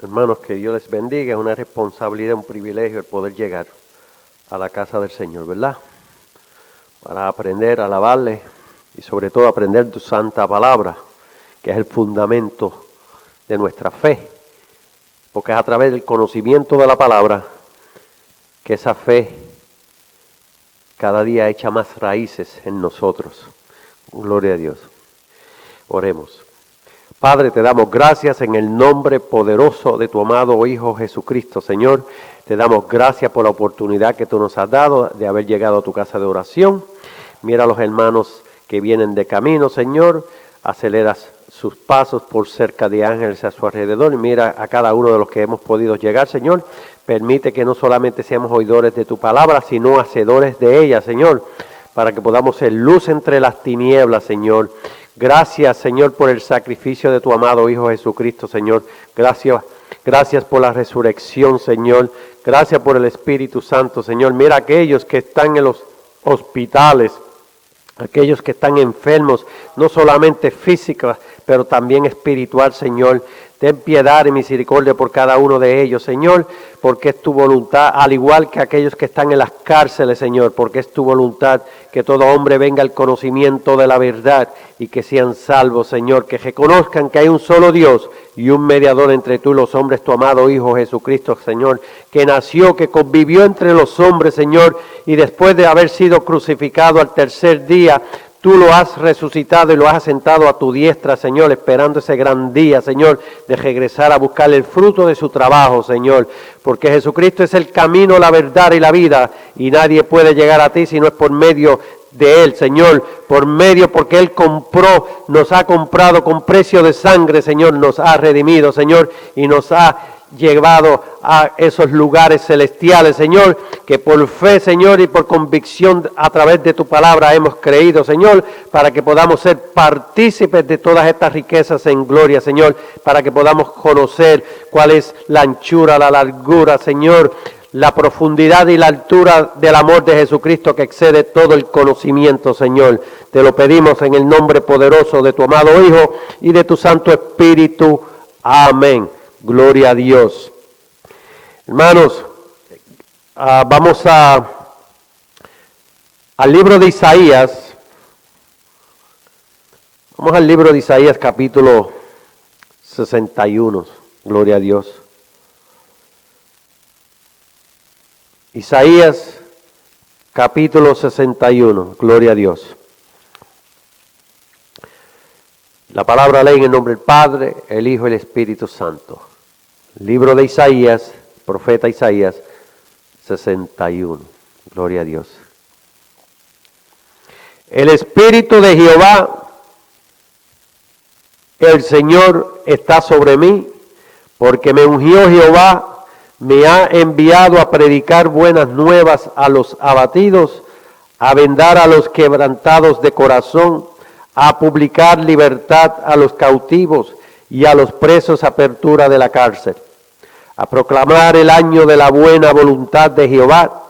Hermanos, que Dios les bendiga. Es una responsabilidad, un privilegio el poder llegar a la casa del Señor, ¿verdad? Para aprender a alabarle y sobre todo aprender tu santa palabra, que es el fundamento de nuestra fe. Porque es a través del conocimiento de la palabra que esa fe cada día echa más raíces en nosotros. Gloria a Dios. Oremos. Padre, te damos gracias en el nombre poderoso de tu amado Hijo Jesucristo. Señor, te damos gracias por la oportunidad que tú nos has dado de haber llegado a tu casa de oración. Mira a los hermanos que vienen de camino, Señor. Aceleras sus pasos por cerca de ángeles a su alrededor. Y mira a cada uno de los que hemos podido llegar, Señor. Permite que no solamente seamos oidores de tu palabra, sino hacedores de ella, Señor, para que podamos ser luz entre las tinieblas, Señor. Gracias, Señor, por el sacrificio de tu amado Hijo Jesucristo, Señor. Gracias por la resurrección, Señor. Gracias por el Espíritu Santo, Señor. Mira a aquellos que están en los hospitales, aquellos que están enfermos, no solamente físicos, pero también espiritual, Señor. Ten piedad y misericordia por cada uno de ellos, Señor, porque es tu voluntad, al igual que aquellos que están en las cárceles, Señor, porque es tu voluntad que todo hombre venga al conocimiento de la verdad y que sean salvos, Señor, que reconozcan que hay un solo Dios y un mediador entre tú y los hombres, tu amado Hijo Jesucristo, Señor, que nació, que convivió entre los hombres, Señor, y después de haber sido crucificado al tercer día, tú lo has resucitado y lo has asentado a tu diestra, Señor, esperando ese gran día, Señor, de regresar a buscar el fruto de su trabajo, Señor. Porque Jesucristo es el camino, la verdad y la vida, y nadie puede llegar a ti si no es por medio de Él, Señor. Porque Él nos ha comprado con precio de sangre, Señor, nos ha redimido, Señor, y nos ha llevado a esos lugares celestiales, Señor, que por fe, Señor, y por convicción a través de tu palabra hemos creído, Señor, para que podamos ser partícipes de todas estas riquezas en gloria, Señor, para que podamos conocer cuál es la anchura, la largura, Señor, la profundidad y la altura del amor de Jesucristo que excede todo el conocimiento, Señor. Te lo pedimos en el nombre poderoso de tu amado Hijo y de tu Santo Espíritu. Amén. Gloria a Dios. Hermanos, vamos al libro de Isaías. Vamos al libro de Isaías capítulo 61. Gloria a Dios. Isaías capítulo 61. Gloria a Dios. La palabra lee en el nombre del Padre, el Hijo y el Espíritu Santo. Libro de Isaías, profeta Isaías 61. Gloria a Dios. El Espíritu de Jehová, el Señor, está sobre mí, porque me ungió Jehová, me ha enviado a predicar buenas nuevas a los abatidos, a vendar a los quebrantados de corazón, a publicar libertad a los cautivos y a los presos apertura de la cárcel, a proclamar el año de la buena voluntad de Jehová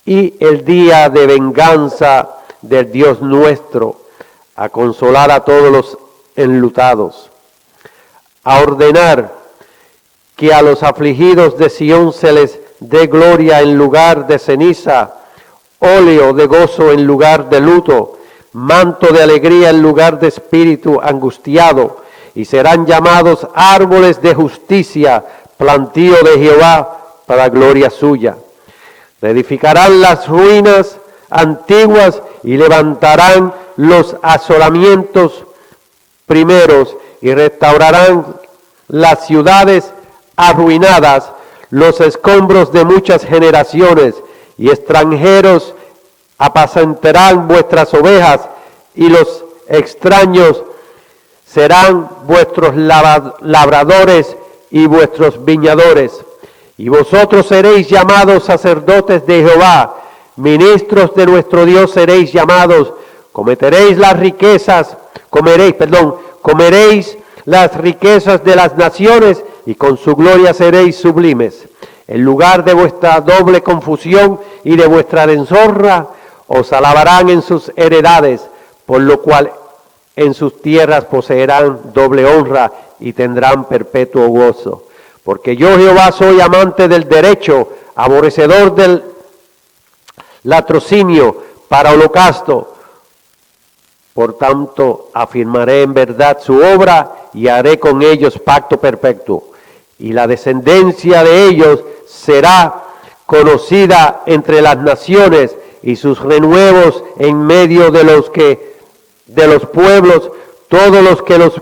y el día de venganza del Dios nuestro, a consolar a todos los enlutados, a ordenar que a los afligidos de Sión se les dé gloria en lugar de ceniza, óleo de gozo en lugar de luto, manto de alegría en lugar de espíritu angustiado, y serán llamados árboles de justicia, plantío de Jehová para gloria suya. Reedificarán las ruinas antiguas y levantarán los asolamientos primeros y restaurarán las ciudades arruinadas, los escombros de muchas generaciones, y extranjeros apacentarán vuestras ovejas, y los extraños serán vuestros labradores y vuestros viñadores. Y vosotros seréis llamados sacerdotes de Jehová, ministros de nuestro Dios seréis llamados. Comeréis las riquezas de las naciones, y con su gloria seréis sublimes. En lugar de vuestra doble confusión y de vuestra deshonra, os alabarán en sus heredades, por lo cual en sus tierras poseerán doble honra y tendrán perpetuo gozo. Porque yo Jehová soy amante del derecho, aborrecedor del latrocinio para holocausto. Por tanto, afirmaré en verdad su obra y haré con ellos pacto perfecto. Y la descendencia de ellos será conocida entre las naciones y sus renuevos en medio de los pueblos. Todos los que los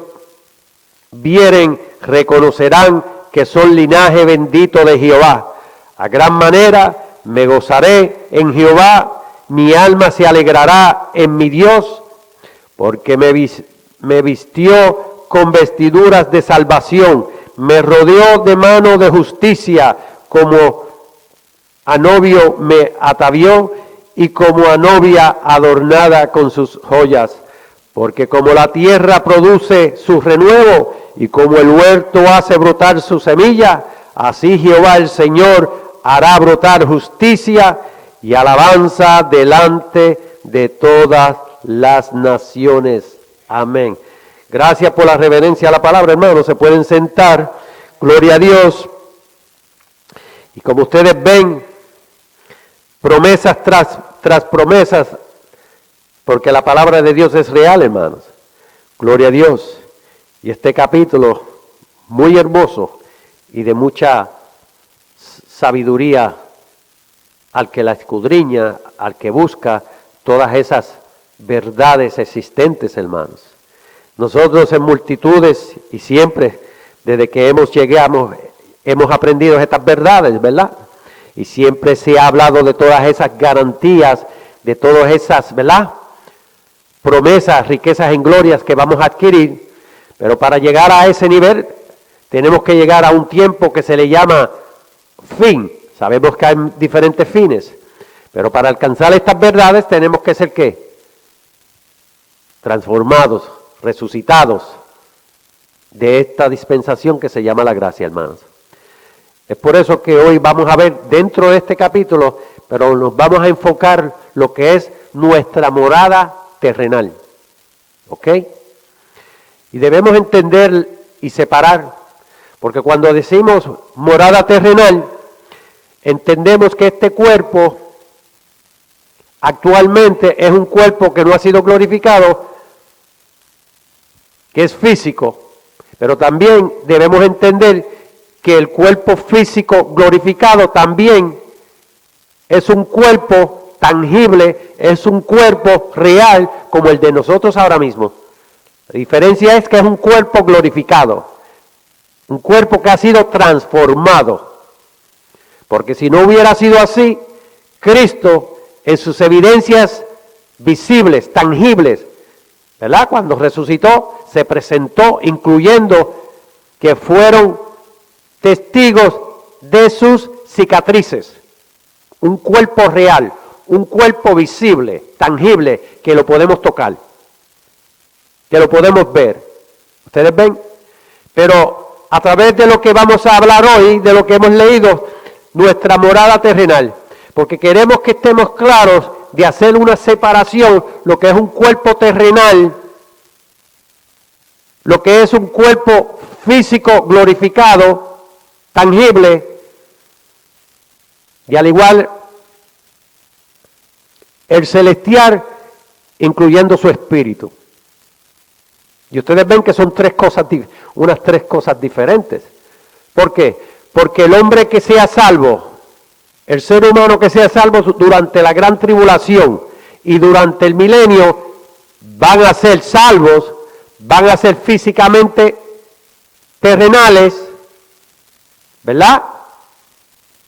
vieren reconocerán que son linaje bendito de Jehová. A gran manera me gozaré en Jehová, mi alma se alegrará en mi Dios, porque me vistió con vestiduras de salvación, me rodeó de mano de justicia, como a novio me atavió y como a novia adornada con sus joyas. Porque como la tierra produce su renuevo y como el huerto hace brotar su semilla, así Jehová el Señor hará brotar justicia y alabanza delante de todas las naciones. Amén. Gracias por la reverencia a la palabra, hermanos. Se pueden sentar. Gloria a Dios. Y como ustedes ven, promesas tras promesas, porque la palabra de Dios es real, hermanos. Gloria a Dios. Y este capítulo, muy hermoso y de mucha sabiduría al que la escudriña, al que busca todas esas verdades existentes, hermanos. Nosotros en multitudes y siempre, desde que hemos aprendido estas verdades, ¿verdad? Y siempre se ha hablado de todas esas garantías, de todas esas, ¿verdad?, promesas, riquezas en glorias que vamos a adquirir. Pero para llegar a ese nivel tenemos que llegar a un tiempo que se le llama fin. Sabemos que hay diferentes fines, pero para alcanzar estas verdades tenemos que ser ¿qué? Transformados, resucitados de esta dispensación que se llama la gracia, hermanos. Es por eso que hoy vamos a ver dentro de este capítulo, pero nos vamos a enfocar lo que es nuestra morada terrenal. ¿Ok? Y debemos entender y separar, porque cuando decimos morada terrenal, entendemos que este cuerpo actualmente es un cuerpo que no ha sido glorificado, que es físico, pero también debemos entender que el cuerpo físico glorificado también es un cuerpo tangible, es un cuerpo real como el de nosotros ahora mismo. La diferencia es que es un cuerpo glorificado, un cuerpo que ha sido transformado. Porque si no hubiera sido así, Cristo en sus evidencias visibles, tangibles, ¿verdad? Cuando resucitó, se presentó, incluyendo que fueron testigos de sus cicatrices. Un cuerpo real, un cuerpo visible, tangible, que lo podemos tocar, que lo podemos ver. ¿Ustedes ven? Pero a través de lo que vamos a hablar hoy, de lo que hemos leído, nuestra morada terrenal, porque queremos que estemos claros de hacer una separación, lo que es un cuerpo terrenal, lo que es un cuerpo físico glorificado, tangible, y al igual el celestial, incluyendo su espíritu. Y ustedes ven que son unas tres cosas diferentes. ¿Por qué? Porque el hombre que sea salvo, el ser humano que sea salvo durante la gran tribulación y durante el milenio, van a ser salvos, van a ser físicamente terrenales, ¿verdad?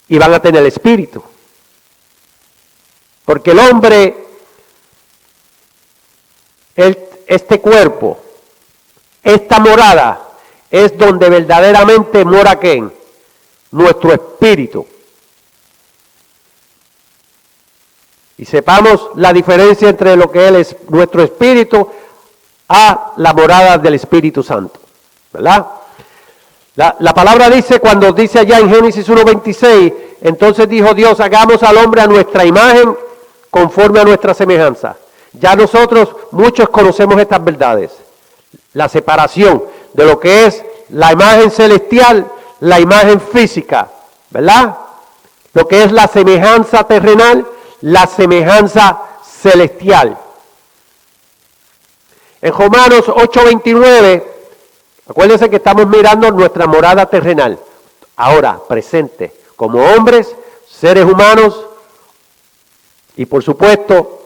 Y van a tener el espíritu. Porque el hombre, este cuerpo, esta morada, es donde verdaderamente mora ¿quién? Nuestro espíritu. Y sepamos la diferencia entre lo que es nuestro espíritu a la morada del Espíritu Santo, ¿verdad? La palabra dice, cuando dice allá en Génesis 1:26, entonces dijo Dios, hagamos al hombre a nuestra imagen, conforme a nuestra semejanza. Ya nosotros, muchos conocemos estas verdades. La separación de lo que es la imagen celestial, la imagen física, ¿verdad? Lo que es la semejanza terrenal, la semejanza celestial. En Romanos 8:29, acuérdense que estamos mirando nuestra morada terrenal, ahora, presente, como hombres, seres humanos, y por supuesto,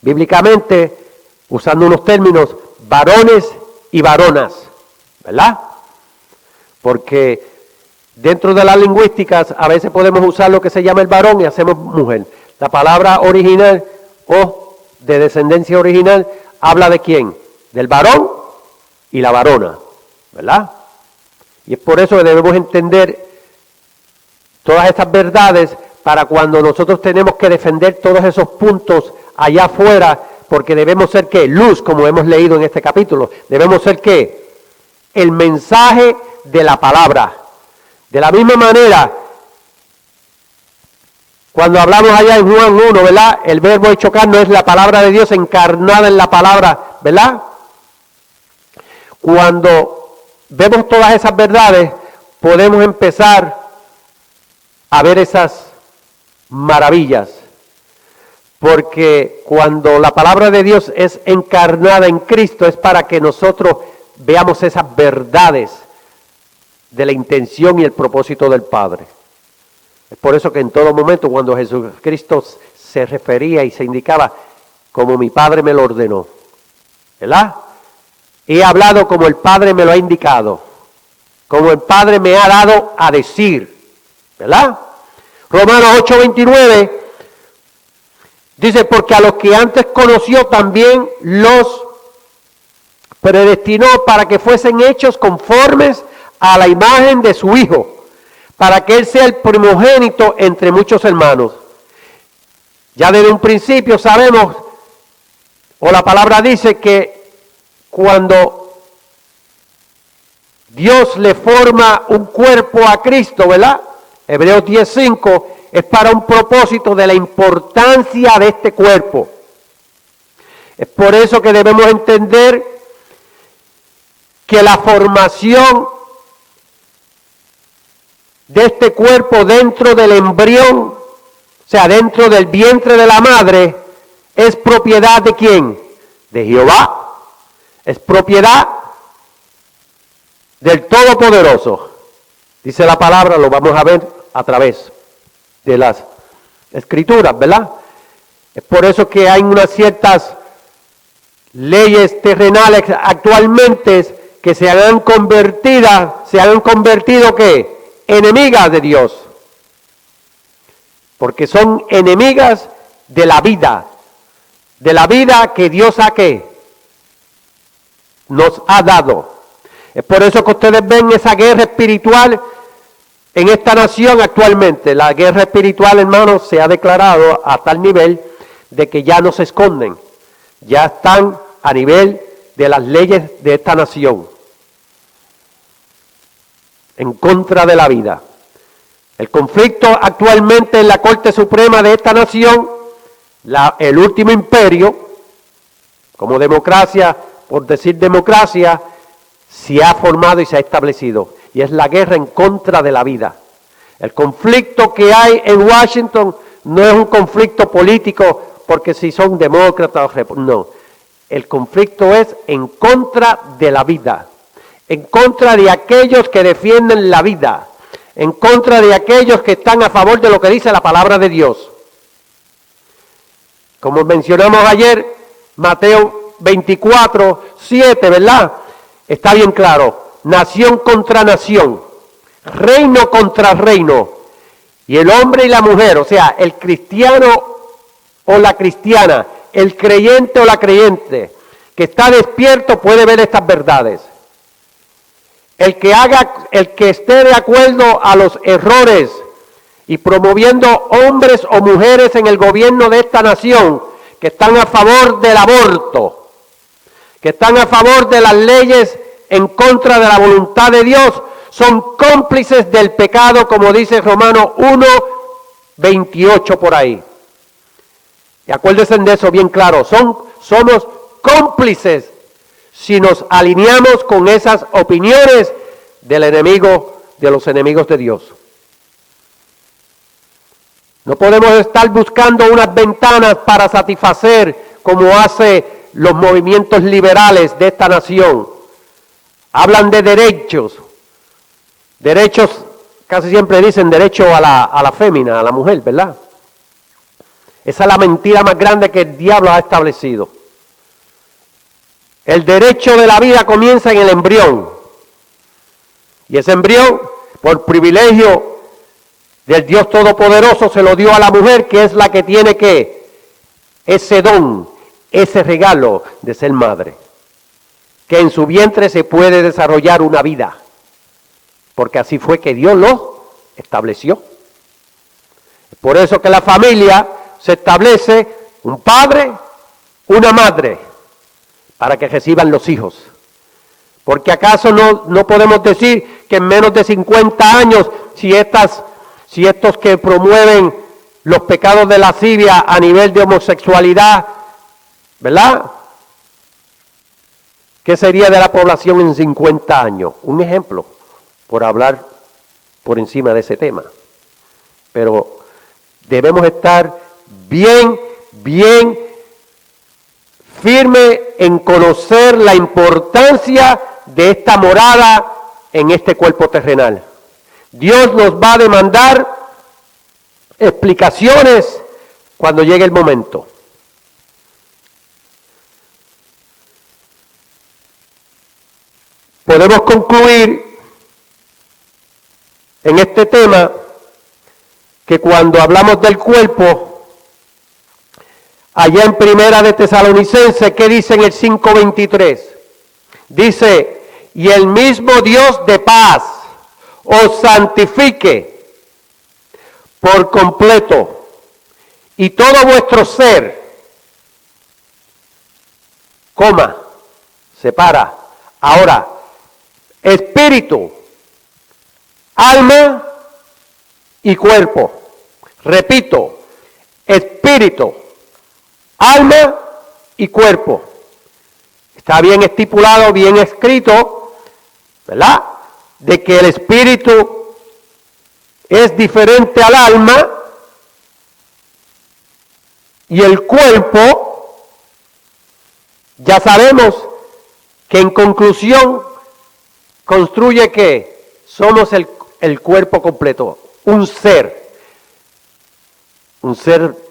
bíblicamente, usando unos términos, varones y varonas, ¿verdad? Porque dentro de las lingüísticas a veces podemos usar lo que se llama el varón y hacemos mujer. La palabra original o de descendencia original habla de quién, del varón y la varona, ¿verdad? Y es por eso que debemos entender todas estas verdades para cuando nosotros tenemos que defender todos esos puntos allá afuera, porque debemos ser ¿qué? Luz, como hemos leído en este capítulo. Debemos ser ¿qué? El mensaje de la palabra. De la misma manera, cuando hablamos allá en Juan 1, ¿verdad? El verbo hecho carne es la palabra de Dios encarnada en la palabra, ¿verdad? Cuando vemos todas esas verdades, podemos empezar a ver esas maravillas. Porque cuando la palabra de Dios es encarnada en Cristo, es para que nosotros veamos esas verdades de la intención y el propósito del Padre. Es por eso que en todo momento cuando Jesucristo se refería y se indicaba como mi Padre me lo ordenó, ¿verdad? He hablado como el Padre me lo ha indicado, como el Padre me ha dado a decir, ¿verdad? Romanos 8:29 dice, porque a los que antes conoció también los predestinó para que fuesen hechos conformes a la imagen de su Hijo, para que Él sea el primogénito entre muchos hermanos. Ya desde un principio sabemos, o la palabra dice que cuando Dios le forma un cuerpo a Cristo, ¿verdad? Hebreos 10:5, es para un propósito de la importancia de este cuerpo. Es por eso que debemos entender que la formación de este cuerpo dentro del embrión, o sea, dentro del vientre de la madre, es propiedad de ¿quién? De Jehová. Es propiedad del Todopoderoso. Dice la palabra, lo vamos a ver a través de las Escrituras, ¿verdad? Es por eso que hay unas ciertas leyes terrenales actualmente que se han convertido ¿qué? Enemigas de Dios, porque son enemigas de la vida que Dios nos ha dado. Es por eso que ustedes ven esa guerra espiritual en esta nación actualmente. La guerra espiritual, hermanos, se ha declarado a tal nivel de que ya no se esconden, ya están a nivel de las leyes de esta nación, en contra de la vida. El conflicto actualmente en la Corte Suprema de esta nación, el último imperio, como democracia, por decir democracia, se ha formado y se ha establecido. Y es la guerra en contra de la vida. El conflicto que hay en Washington no es un conflicto político porque si son demócratas o no. El conflicto es en contra de la vida, en contra de aquellos que defienden la vida, en contra de aquellos que están a favor de lo que dice la palabra de Dios. Como mencionamos ayer, Mateo 24:7, ¿verdad? Está bien claro, nación contra nación, reino contra reino, y el hombre y la mujer, o sea, el cristiano o la cristiana, el creyente o la creyente, que está despierto puede ver estas verdades. El que esté de acuerdo a los errores y promoviendo hombres o mujeres en el gobierno de esta nación que están a favor del aborto, que están a favor de las leyes en contra de la voluntad de Dios, son cómplices del pecado, como dice Romanos 1:28 por ahí. Y acuérdense de eso bien claro, somos cómplices si nos alineamos con esas opiniones del enemigo de los enemigos de Dios. No podemos estar buscando unas ventanas para satisfacer como hace los movimientos liberales de esta nación. Hablan de derechos. Derechos, casi siempre dicen derecho a la fémina, a la mujer, ¿verdad? Esa es la mentira más grande que el diablo ha establecido. El derecho de la vida comienza en el embrión. Y ese embrión, por privilegio del Dios Todopoderoso, se lo dio a la mujer, que es la que tiene ese don, ese regalo de ser madre. Que en su vientre se puede desarrollar una vida. Porque así fue que Dios lo estableció. Por eso que la familia se establece un padre, una madre, para que reciban los hijos. Porque acaso no podemos decir que en menos de 50 años, si estos que promueven los pecados de lascivia a nivel de homosexualidad, ¿verdad? ¿Qué sería de la población en 50 años? Un ejemplo, por hablar por encima de ese tema. Pero debemos estar bien firme en conocer la importancia de esta morada en este cuerpo terrenal. Dios nos va a demandar explicaciones cuando llegue el momento. Podemos concluir en este tema que cuando hablamos del cuerpo, allá en Primera de Tesalonicenses, ¿qué dice en el 5:23? Dice, y el mismo Dios de paz os santifique por completo, y todo vuestro ser, separa, ahora, espíritu, alma y cuerpo. Repito, espíritu, alma y cuerpo. Está bien estipulado, bien escrito, ¿verdad? De que el espíritu es diferente al alma y el cuerpo, ya sabemos que en conclusión construye que somos el cuerpo completo, un ser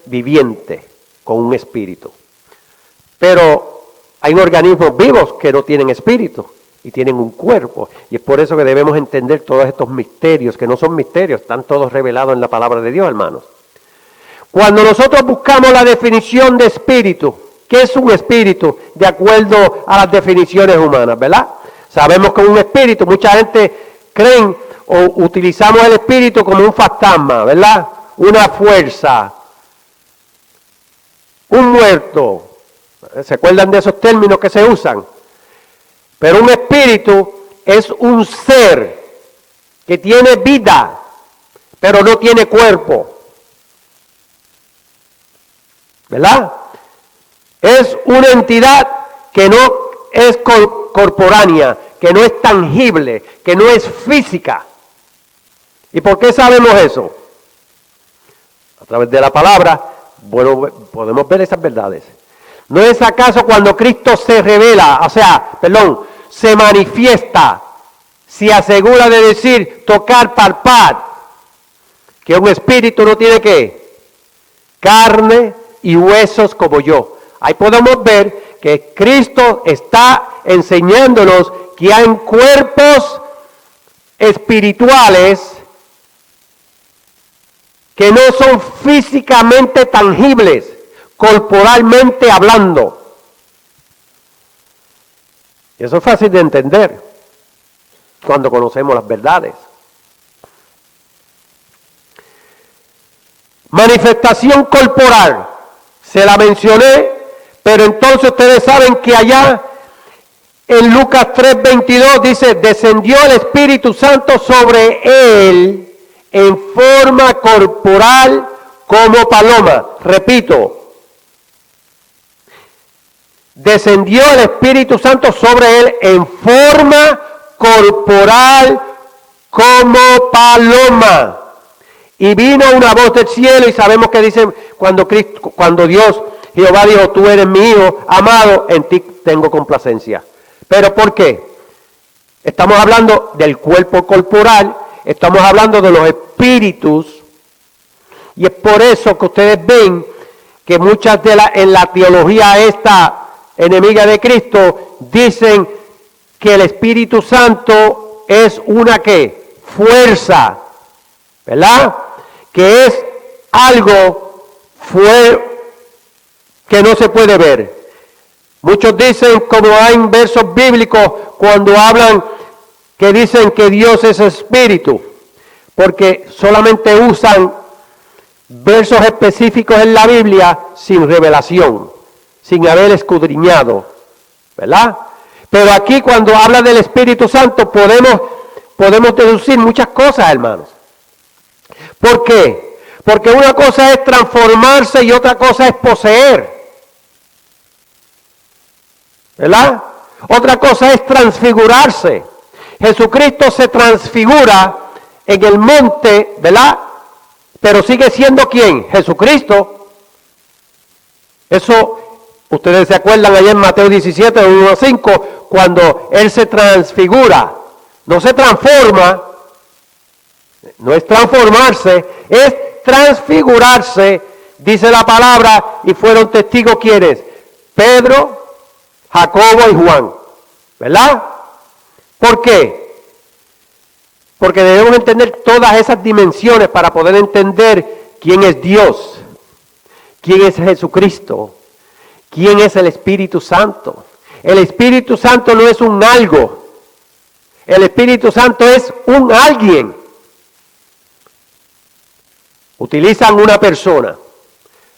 viviente con un espíritu. Pero hay organismos vivos que no tienen espíritu y tienen un cuerpo. Y es por eso que debemos entender todos estos misterios, que no son misterios, están todos revelados en la palabra de Dios, hermanos. Cuando nosotros buscamos la definición de espíritu, ¿qué es un espíritu? De acuerdo a las definiciones humanas, ¿verdad? Sabemos que un espíritu, mucha gente cree o utilizamos el espíritu como un fantasma, ¿verdad? Una fuerza, un muerto. ¿Se acuerdan de esos términos que se usan? Pero un espíritu es un ser que tiene vida, pero no tiene cuerpo. ¿Verdad? Es una entidad que no es corporánea, que no es tangible, que no es física. ¿Y por qué sabemos eso? A través de la palabra, bueno, podemos ver esas verdades. ¿No es acaso cuando Cristo se revela, se manifiesta, se asegura de decir, tocar, palpar, que un espíritu no tiene ¿qué? Carne y huesos como yo? Ahí podemos ver que Cristo está enseñándonos que hay cuerpos espirituales que no son físicamente tangibles, corporalmente hablando. Y eso es fácil de entender cuando conocemos las verdades. Manifestación corporal, se la mencioné, pero entonces ustedes saben que allá en Lucas 3:22 dice, descendió el Espíritu Santo sobre él en forma corporal como paloma. Repito, descendió el Espíritu Santo sobre él en forma corporal como paloma. Y vino una voz del cielo, y sabemos que dicen cuando Dios, Jehová dijo, tú eres mi hijo amado, en ti tengo complacencia. ¿Pero por qué? Estamos hablando del cuerpo corporal, estamos hablando de los espíritus, y es por eso que ustedes ven que muchas en la teología esta enemiga de Cristo dicen que el Espíritu Santo es una ¿qué? Fuerza, ¿verdad? Que es algo que no se puede ver. Muchos dicen, como hay versos bíblicos cuando hablan que dicen que Dios es espíritu, porque solamente usan versos específicos en la Biblia sin revelación, sin haber escudriñado, ¿verdad? Pero aquí cuando habla del Espíritu Santo podemos deducir muchas cosas, hermanos. ¿Por qué? Porque una cosa es transformarse y otra cosa es poseer, ¿verdad? Otra cosa es transfigurarse. Jesucristo se transfigura en el monte, ¿verdad? Pero sigue siendo ¿quién? Jesucristo. Eso, ustedes se acuerdan allá en Mateo 17, 1 a 5, cuando Él se transfigura. No se transforma, no es transformarse, es transfigurarse, dice la palabra, y fueron testigos ¿quiénes? Pedro, Jacobo y Juan, ¿verdad? ¿Por qué? Porque debemos entender todas esas dimensiones para poder entender quién es Dios, quién es Jesucristo, quién es el Espíritu Santo. El Espíritu Santo no es un algo, el Espíritu Santo es un alguien. Utilizan una persona,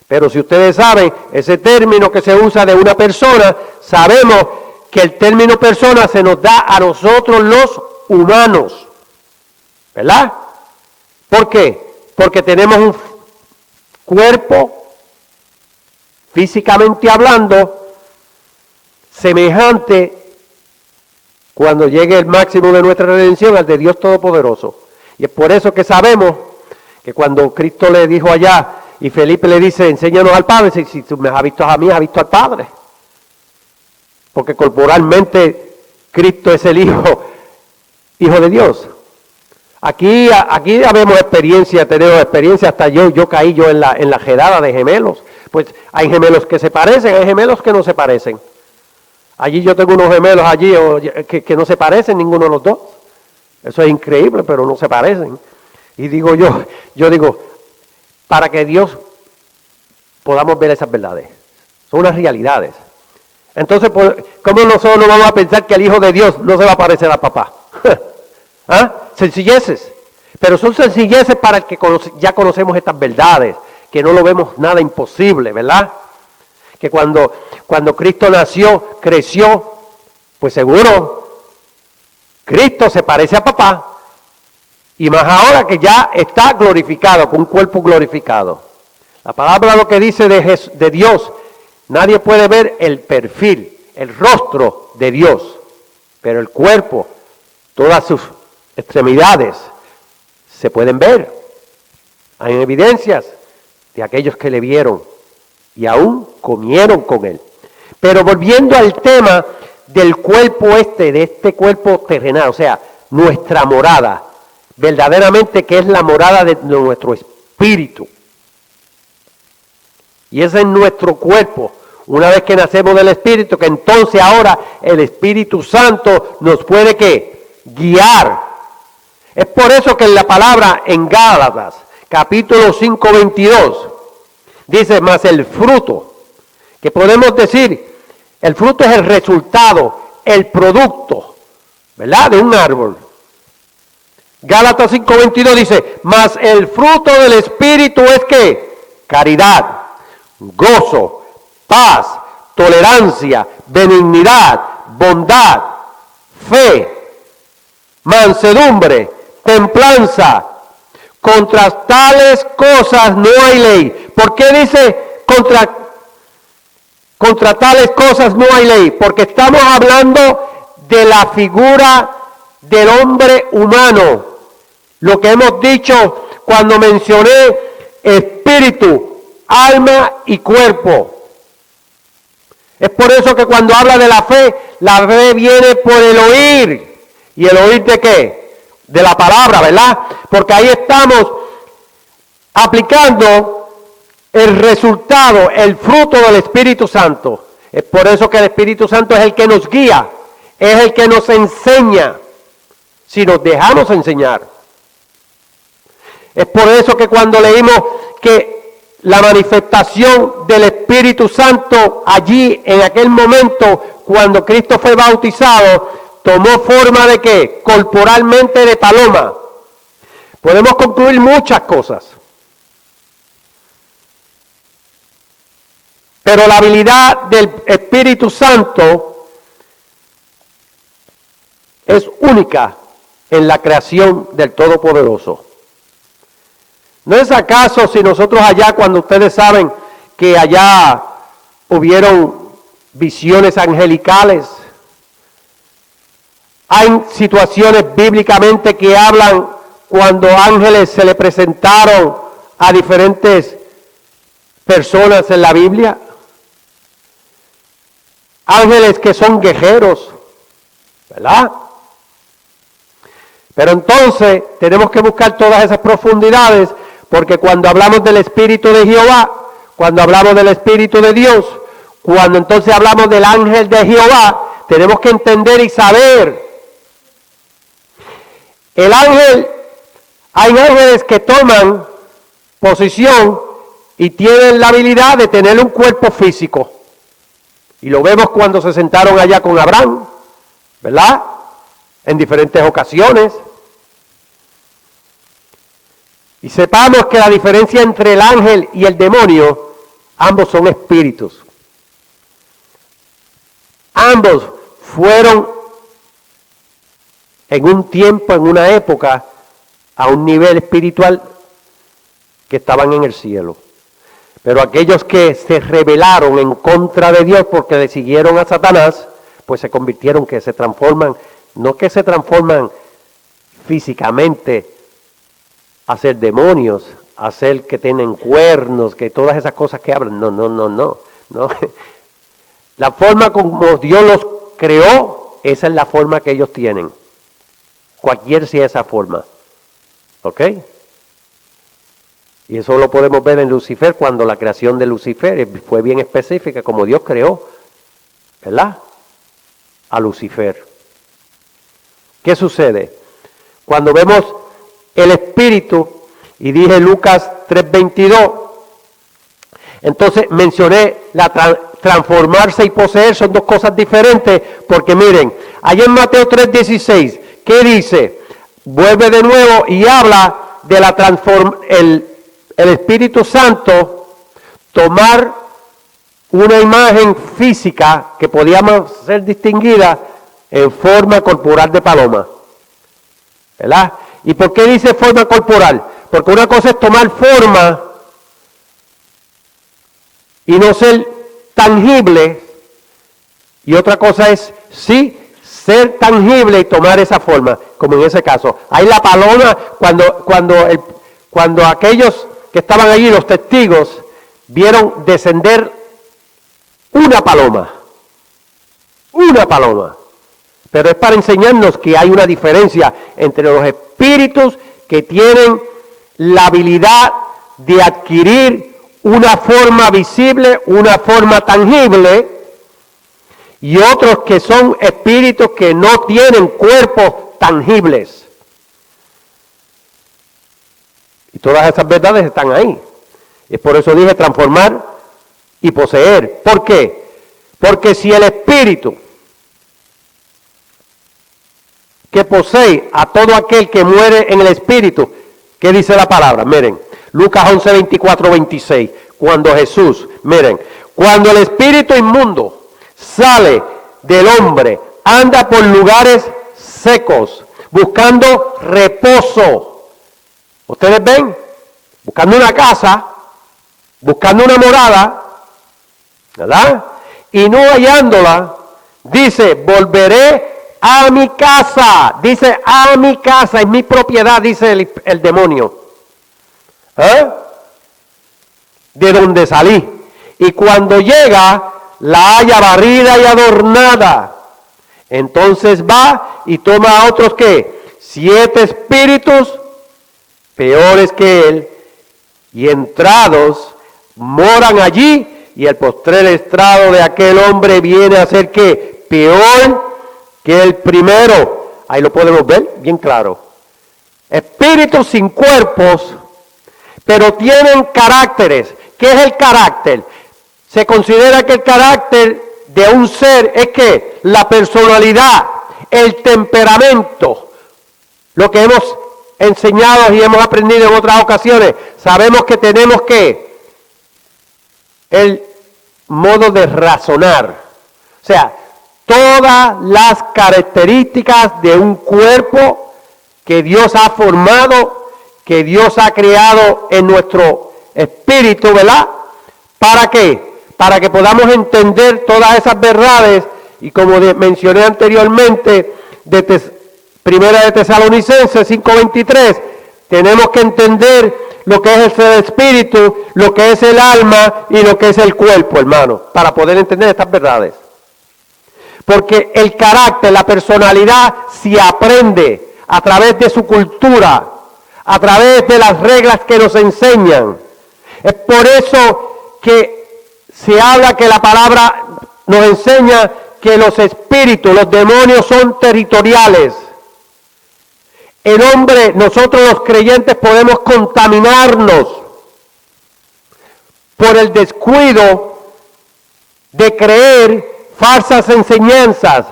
pero si ustedes saben, ese término que se usa de una persona, sabemos que el término persona se nos da a nosotros los humanos, ¿verdad? ¿Por qué? Porque tenemos un cuerpo, físicamente hablando, semejante cuando llegue el máximo de nuestra redención al de Dios Todopoderoso. Y es por eso que sabemos que cuando Cristo le dijo allá, y Felipe le dice, enséñanos al Padre, si tú me has visto a mí, has visto al Padre. Porque corporalmente Cristo es el Hijo de Dios. Aquí tenemos experiencia, hasta yo caí en la jedada de gemelos. Pues hay gemelos que se parecen, hay gemelos que no se parecen. Allí yo tengo unos gemelos allí que no se parecen ninguno de los dos. Eso es increíble, pero no se parecen. Y digo yo digo, para que Dios podamos ver esas verdades. Son unas realidades. Entonces, ¿cómo nosotros no vamos a pensar que el Hijo de Dios no se va a parecer al papá? ¿Ah? Sencilleces. Pero son sencilleces para el que ya conocemos estas verdades, que no lo vemos nada imposible, ¿verdad? Que cuando Cristo nació, creció, pues seguro, Cristo se parece a papá. Y más ahora que ya está glorificado, con un cuerpo glorificado. La palabra lo que dice de Dios, nadie puede ver el perfil, el rostro de Dios, pero el cuerpo, todas sus extremidades se pueden ver. Hay evidencias de aquellos que le vieron y aún comieron con él. Pero volviendo al tema del cuerpo de este cuerpo terrenal, o sea, nuestra morada, verdaderamente que es la morada de nuestro espíritu. Y ese es nuestro cuerpo. Una vez que nacemos del Espíritu, que entonces ahora el Espíritu Santo nos puede ¿qué? Guiar. Es por eso que en la palabra en Gálatas, capítulo 5, 22, dice, más el fruto, que podemos decir, el fruto es el resultado, el producto, ¿verdad? De un árbol. Gálatas 5:22 dice, mas el fruto del Espíritu es ¿qué? Caridad, gozo, paz, tolerancia, benignidad, bondad, fe, mansedumbre, templanza. Contra tales cosas no hay ley. ¿Por qué dice contra tales cosas no hay ley? Porque estamos hablando de la figura del hombre humano, lo que hemos dicho cuando mencioné espíritu, alma y cuerpo. Es por eso que cuando habla de la fe viene por el oír. ¿Y el oír de qué? De la palabra, ¿verdad? Porque ahí estamos aplicando el resultado, el fruto del Espíritu Santo. Es por eso que el Espíritu Santo es el que nos guía, es el que nos enseña, si nos dejamos enseñar. Es por eso que cuando leímos que la manifestación del Espíritu Santo allí, en aquel momento, cuando Cristo fue bautizado, tomó forma de ¿qué? Corporalmente de paloma. Podemos concluir muchas cosas. Pero la habilidad del Espíritu Santo es única en la creación del Todopoderoso. ¿No es acaso si nosotros allá, cuando ustedes saben que allá hubieron visiones angelicales, hay situaciones bíblicamente que hablan cuando ángeles se le presentaron a diferentes personas en la Biblia? Ángeles que son guerreros, ¿verdad? Pero entonces tenemos que buscar todas esas profundidades, porque cuando hablamos del Espíritu de Jehová, cuando hablamos del Espíritu de Dios, cuando entonces hablamos del ángel de Jehová, tenemos que entender y saber. El ángel, hay ángeles que toman posición y tienen la habilidad de tener un cuerpo físico. Y lo vemos cuando se sentaron allá con Abraham, ¿verdad? En diferentes ocasiones. Y sepamos que la diferencia entre el ángel y el demonio, ambos son espíritus. Ambos fueron en un tiempo, en una época, a un nivel espiritual que estaban en el cielo. Pero aquellos que se rebelaron en contra de Dios porque le siguieron a Satanás, pues se convirtieron, que se transforman, no que se transforman físicamente a ser demonios, a ser que tienen cuernos, que todas esas cosas que hablan. No. La forma como Dios los creó, esa es la forma que ellos tienen. Cualquier sea esa forma. ¿Ok? Y eso lo podemos ver en Lucifer, cuando la creación de Lucifer fue bien específica, como Dios creó, ¿verdad? A Lucifer. ¿Qué sucede? Cuando vemos el Espíritu, y dije Lucas 3:22, entonces mencioné la transformarse y poseer, son dos cosas diferentes, porque miren, allá en Mateo 3:16, ¿qué dice? Vuelve de nuevo y habla de la el Espíritu Santo tomar una imagen física que podíamos ser distinguida en forma corporal de paloma, ¿verdad? ¿Y por qué dice forma corporal? Porque una cosa es tomar forma y no ser tangible, y otra cosa es sí ser tangible y tomar esa forma, como en ese caso. Ahí la paloma, cuando aquellos que estaban allí, los testigos, vieron descender una paloma. Pero es para enseñarnos que hay una diferencia entre los espíritus que tienen la habilidad de adquirir una forma visible, una forma tangible, y otros que son espíritus que no tienen cuerpos tangibles. Y todas esas verdades están ahí. Es por eso dije transformar y poseer. ¿Por qué? Porque si el espíritu que posee a todo aquel que muere en el espíritu, ¿qué dice la palabra? Miren, Lucas 11, 24, 26, cuando Jesús, miren, cuando el espíritu inmundo sale del hombre, anda por lugares secos, buscando reposo. ¿Ustedes ven? Buscando una casa, buscando una morada, ¿verdad? Y no hallándola, dice, volveré a mi casa, dice a mi casa, es mi propiedad, dice el demonio. De donde salí. Y cuando llega, la halla barrida y adornada. Entonces va y toma a otros, ¿qué? 7 espíritus peores que él, y entrados moran allí, y el postrer estrado de aquel hombre viene a ser, ¿qué? Peor que el primero. Ahí lo podemos ver bien claro. Espíritus sin cuerpos, pero tienen caracteres. ¿Qué es el carácter? Se considera que el carácter de un ser es que la personalidad, el temperamento, lo que hemos enseñado y hemos aprendido en otras ocasiones, sabemos que tenemos que el modo de razonar, o sea, todas las características de un cuerpo que Dios ha formado, que Dios ha creado en nuestro espíritu, ¿verdad? ¿Para qué? Para que podamos entender todas esas verdades, y como mencioné anteriormente, Primera de Tesalonicenses 5:23, tenemos que entender lo que es el espíritu, lo que es el alma y lo que es el cuerpo, hermano, para poder entender estas verdades. Porque el carácter, la personalidad, se aprende a través de su cultura, a través de las reglas que nos enseñan. Es por eso que se habla que la palabra nos enseña que los espíritus, los demonios son territoriales. El hombre, nosotros los creyentes podemos contaminarnos por el descuido de creer falsas enseñanzas,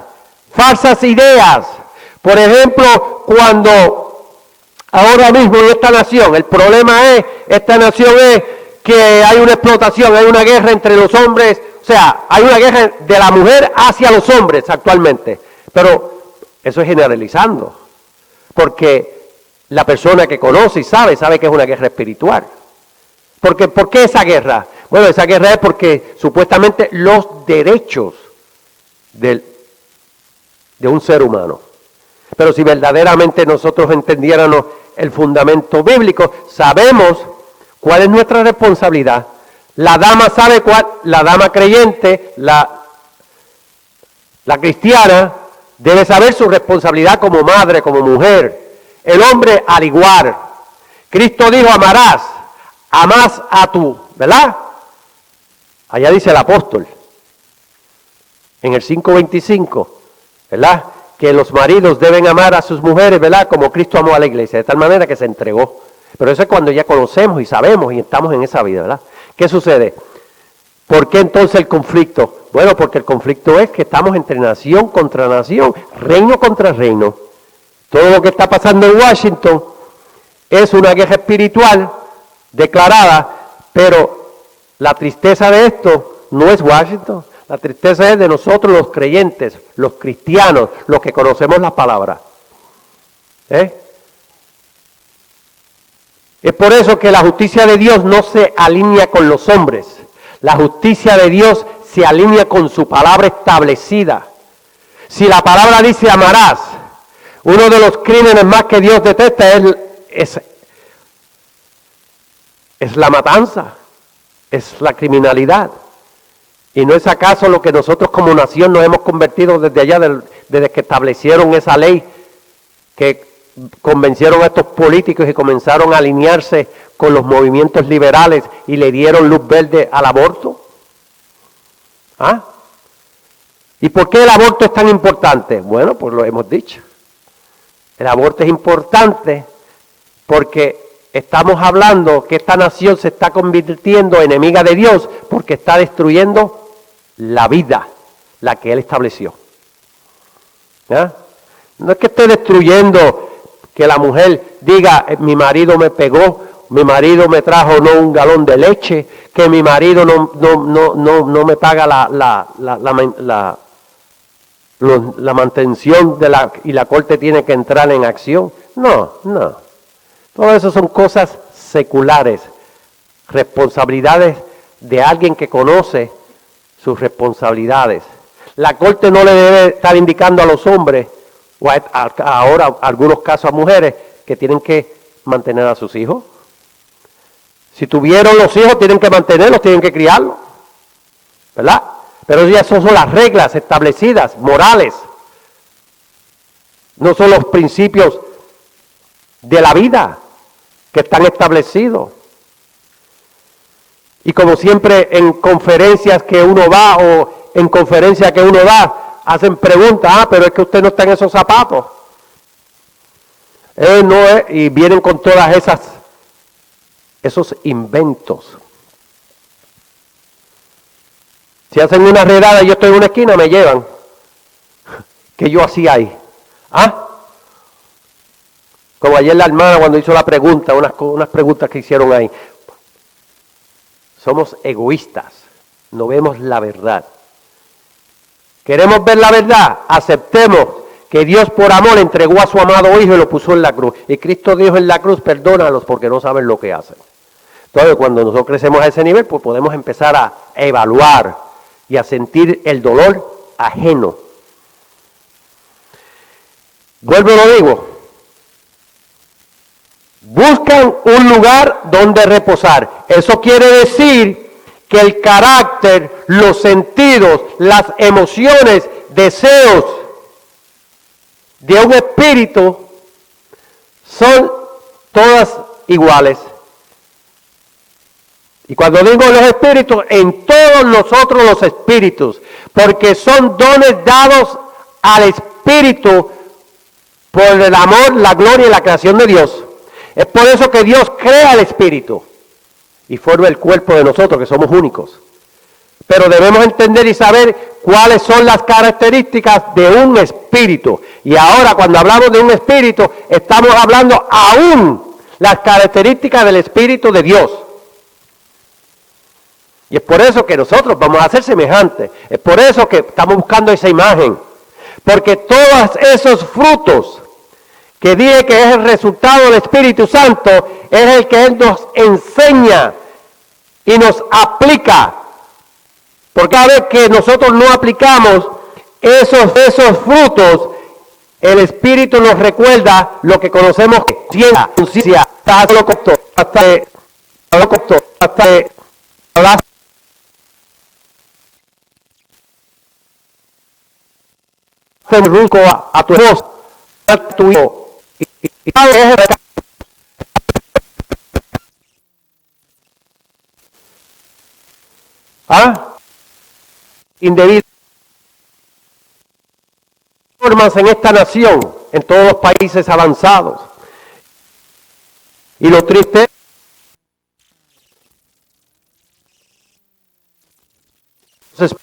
falsas ideas. Por ejemplo, cuando ahora mismo en esta nación, el problema es, esta nación es que hay una explotación, hay una guerra entre los hombres, o sea, hay una guerra de la mujer hacia los hombres actualmente. Pero eso es generalizando. Porque la persona que conoce y sabe que es una guerra espiritual. Porque, ¿por qué esa guerra? Bueno, esa guerra es porque supuestamente los derechos de un ser humano. Pero si verdaderamente nosotros entendiéramos el fundamento bíblico, sabemos cuál es nuestra responsabilidad. La dama sabe cuál, la dama creyente, la cristiana, debe saber su responsabilidad como madre, como mujer. El hombre al igual. Cristo dijo, amarás a tu, ¿verdad? Allá dice el apóstol, en el 5:25, ¿verdad? Que los maridos deben amar a sus mujeres, ¿verdad? Como Cristo amó a la iglesia, de tal manera que se entregó. Pero eso es cuando ya conocemos y sabemos y estamos en esa vida, ¿verdad? ¿Qué sucede? ¿Por qué entonces el conflicto? Bueno, porque el conflicto es que estamos entre nación contra nación, reino contra reino. Todo lo que está pasando en Washington es una guerra espiritual declarada, pero la tristeza de esto no es Washington, la tristeza es de nosotros los creyentes, los cristianos, los que conocemos la palabra. Es por eso que la justicia de Dios no se alinea con los hombres. La justicia de Dios se alinea con su palabra establecida. Si la palabra dice amarás, uno de los crímenes más que Dios detesta es la matanza, es la criminalidad. ¿Y no es acaso lo que nosotros como nación nos hemos convertido desde allá, desde que establecieron esa ley, que convencieron a estos políticos y comenzaron a alinearse con los movimientos liberales y le dieron luz verde al aborto? ¿Ah? ¿Y por qué el aborto es tan importante? Bueno, pues lo hemos dicho. El aborto es importante porque estamos hablando que esta nación se está convirtiendo en enemiga de Dios porque está destruyendo la vida, la que Él estableció. ¿Ya? No es que esté destruyendo que la mujer diga, mi marido me pegó, mi marido me trajo no un galón de leche, que mi marido no me paga la mantención y la corte tiene que entrar en acción. No. Todo eso son cosas seculares, responsabilidades de alguien que conoce sus responsabilidades. La corte no le debe estar indicando a los hombres O ahora, algunos casos a mujeres que tienen que mantener a sus hijos. Si tuvieron los hijos, tienen que mantenerlos, tienen que criarlos. ¿Verdad? Pero ya son las reglas establecidas, morales. No son los principios de la vida que están establecidos. Y como siempre en conferencias que uno va o en conferencias que uno da, hacen preguntas, pero es que usted no está en esos zapatos. No es, y vienen con todas esos inventos. Si hacen una redada y yo estoy en una esquina, me llevan. ¿Qué yo hacía ahí? Como ayer la hermana cuando hizo la pregunta, unas preguntas que hicieron ahí. Somos egoístas, no vemos la verdad. ¿Queremos ver la verdad? Aceptemos que Dios por amor entregó a su amado Hijo y lo puso en la cruz. Y Cristo dijo en la cruz, perdónalos porque no saben lo que hacen. Entonces, cuando nosotros crecemos a ese nivel, pues podemos empezar a evaluar y a sentir el dolor ajeno. Vuelvo y lo digo. Buscan un lugar donde reposar. Eso quiere decir que el carácter, los sentidos, las emociones, deseos de un espíritu son todas iguales. Y cuando digo los espíritus, en todos nosotros los espíritus, porque son dones dados al espíritu por el amor, la gloria y la creación de Dios. Es por eso que Dios crea el espíritu y forma el cuerpo de nosotros, que somos únicos. Pero debemos entender y saber cuáles son las características de un espíritu. Y ahora cuando hablamos de un espíritu, estamos hablando aún las características del espíritu de Dios. Y es por eso que nosotros vamos a ser semejantes. Es por eso que estamos buscando esa imagen. Porque todos esos frutos que dije que es el resultado del Espíritu Santo, es el que Él nos enseña y nos aplica. Porque cada vez que nosotros no aplicamos esos frutos, el Espíritu nos recuerda lo que conocemos que conciencia, hasta lo corto, a tu esposa, a tu hijo. Indebidas formas en esta nación, en todos los países avanzados. Y lo triste es